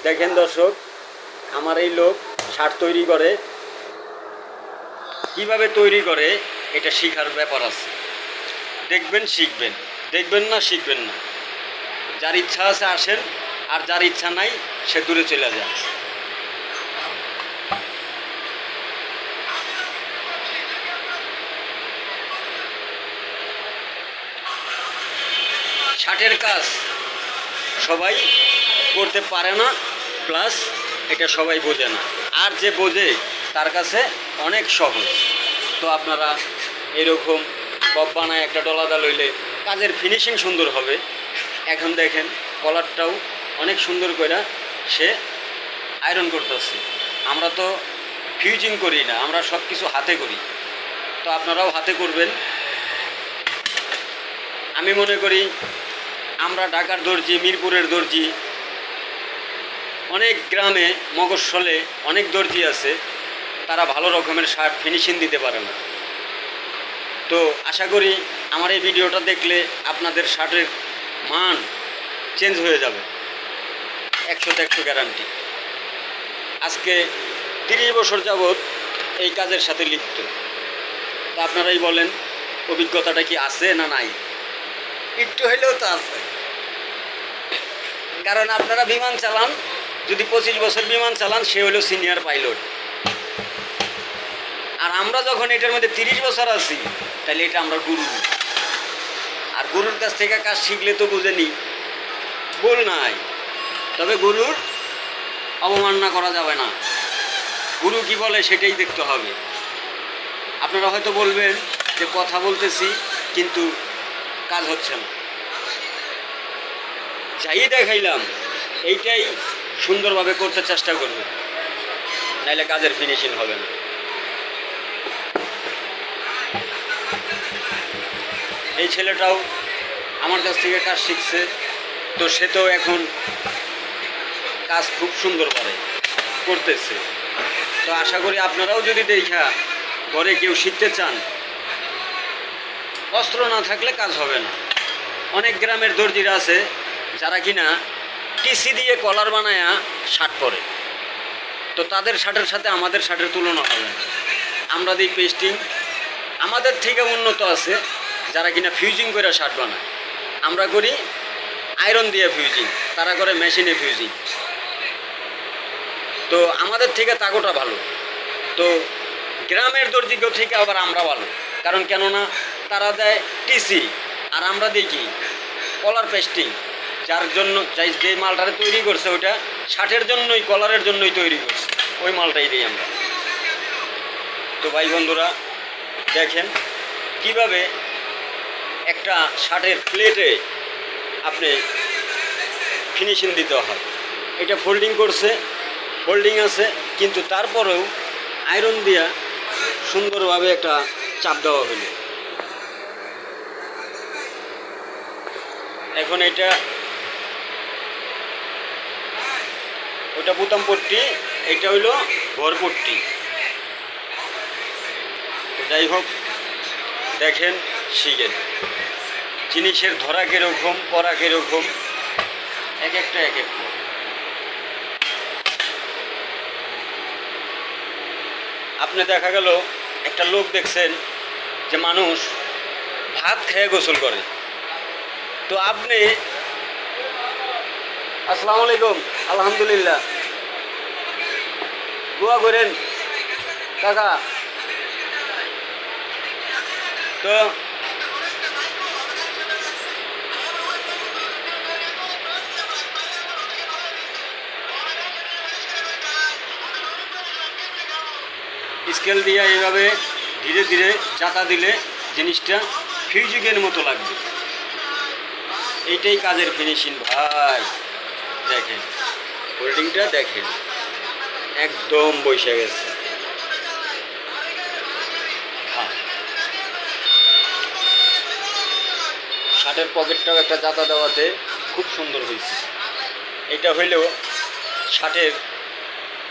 দেখেন দর্শক, আমার এই লোক শার্ট তৈরি করে, কিভাবে তৈরি করে এটা শেখার ব্যাপার আছে। দেখবেন শিখবেন, দেখবেন না শিখবেন না। যার ইচ্ছা আছে আসেন, আর যার ইচ্ছা নাই সে দূরে চলে যায়। শার্টের কাজ সবাই করতে পারে না, প্লাস এটা সবাই বোঝে না। আর যে বোঝে তার কাছে অনেক সহজ। তো আপনারা এরকম কপ বানায় একটা ডলাদা লইলে কাজের ফিনিশিং সুন্দর হবে। এখন দেখেন কলারটাও অনেক সুন্দর করে সে আয়রন করতেছে। আমরা তো ফিউজিং করি না, আমরা সব কিছু হাতে করি। তো আপনারাও হাতে করবেন। আমি মনে করি আমরা ঢাকার দর্জি, মিরপুরের দর্জি, অনেক গ্রামে মগজশলে অনেক দর্জি আছে, তারা ভালো রকমের শার্ট ফিনিশিং দিতে পারে না। তো আশা করি আমার এই ভিডিওটা দেখলে আপনাদের শার্টের মান চেঞ্জ হয়ে যাবে, 100% গ্যারান্টি। আজকে 30 বছর যাবৎ এই কাজের সাথে লিপ্ত। তা আপনারাই বলেন অভিজ্ঞতাটা কি আছে না নাই? একটু হইলেও তো আছে, কারণ আপনারা বিমান চালান, যদি 25 বছর বিমান চালান সে হলো সিনিয়র পাইলট। আর আমরা যখন এটার মধ্যে 30 বছর আছি, তাহলে এটা আমরা গুরু। আর গুরুর কাছ থেকে কাজ শিখলে তো বুঝেনি, ভুল নাই। তবে গুরুর অবমাননা করা যাবে না, গুরু কি বলে সেটাই দেখতে হবে। আপনারা হয়তো বলবেন যে কথা বলতেছি কিন্তু কাজ হচ্ছে না। যাই দেখাইলাম এইটাই সুন্দরভাবে করতে চেষ্টা করবে, নাইলে কাজের ফিনিশিং হবে না। এই ছেলেটাও আমার কাছ থেকে কাজ শিখছে, তো সে তো এখন কাজ খুব সুন্দর করতেছে। তো আশা করি আপনারাও যদি দেখা ঘরে কেউ শিখতে চান, অস্ত্র না থাকলে কাজ হবে না। অনেক গ্রামের দর্জিরা আছে যারা কিনা টিসি দিয়ে কলার বানায়া শার্ট পরে, তো তাদের শার্টের সাথে আমাদের শার্টের তুলনা হবে না। আমরা দিই পেস্টিং, আমাদের থেকে উন্নত আছে যারা কিনা ফিউজিং করে শার্ট বানায়। আমরা করি আয়রন দিয়ে ফিউজিং, তারা করে মেশিনে ফিউজিং। তো আমাদের থেকে তাগোটা ভালো। তো গ্রামের দর্জিকেও থেকে আবার আমরা ভালো, কারণ কেননা তারা দেয় টিসি আর আমরা দেখি কলার পেস্টিং। যার জন্য যে মালটারে তৈরি করছে ওটা শার্টের জন্যই, কলারের জন্যই তৈরি করছে, ওই মালটাই দিই আমরা। তো ভাই বন্ধুরা দেখেন কিভাবে একটা শার্টের প্লেটে আপনি ফিনিশিং দিতে হয়। এটা ফোল্ডিং করছে, ফোল্ডিং আছে, কিন্তু তারপরেও আয়রন দিয়া সুন্দরভাবে একটা চাপ দেওয়া হলো। এখন এটা ওটা বোতাম পট্টি, এটা হইলো ঘর পট্টি। যাই হোক দেখেন, শিখেন। জিনিসের ধরা কীরকম, পরা কীরকম, এক একটা এক একটা। আপনি দেখা গেল একটা লোক দেখছেন যে মানুষ ভাত খেয়ে গোসল করে, তো আপনি আসসালামু আলাইকুম, আলহামদুলিল্লাহ, দোয়া করেন কাকা। তো স্কেল দিয়ে এইভাবে ধীরে ধীরে চাতা দিলে জিনিসটা ফিউজিংয়ের মতো লাগবে। এইটাই কাজের ফিনিশিং ভাই। দেখেন হোল্ডিংটা, দেখেন একদম বসে গেছে। হ্যাঁ, শার্টের পকেটটাও একটা চাতা দেওয়াতে খুব সুন্দর হয়েছে। এটা হইলেও শার্টের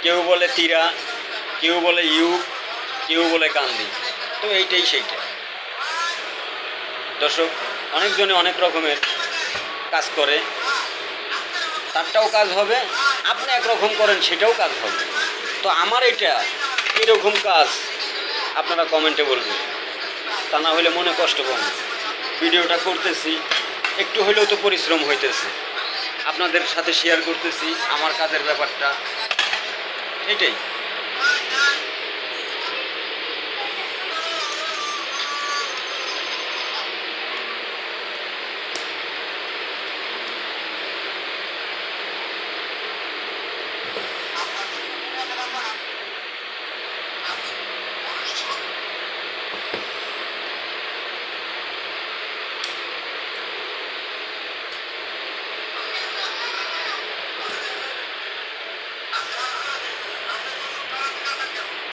কেউ বলে তীরা, কেউ বলে ইউক, কেউ বলে কান্দি, তো এইটাই সেইটা। দর্শক অনেকজনে অনেক রকমের কাজ করে, তারটাও কাজ হবে, আপনি একরকম করেন সেটাও কাজ হবে। তো আমার এটা কীরকম কাজ আপনারা কমেন্টে বলবেন, তা না হলে মনে কষ্ট পাবেন। ভিডিওটা করতেছি একটু হলেও তো পরিশ্রম হইতেছে, আপনাদের সাথে শেয়ার করতেছি আমার কাজের ব্যাপারটা, এটাই।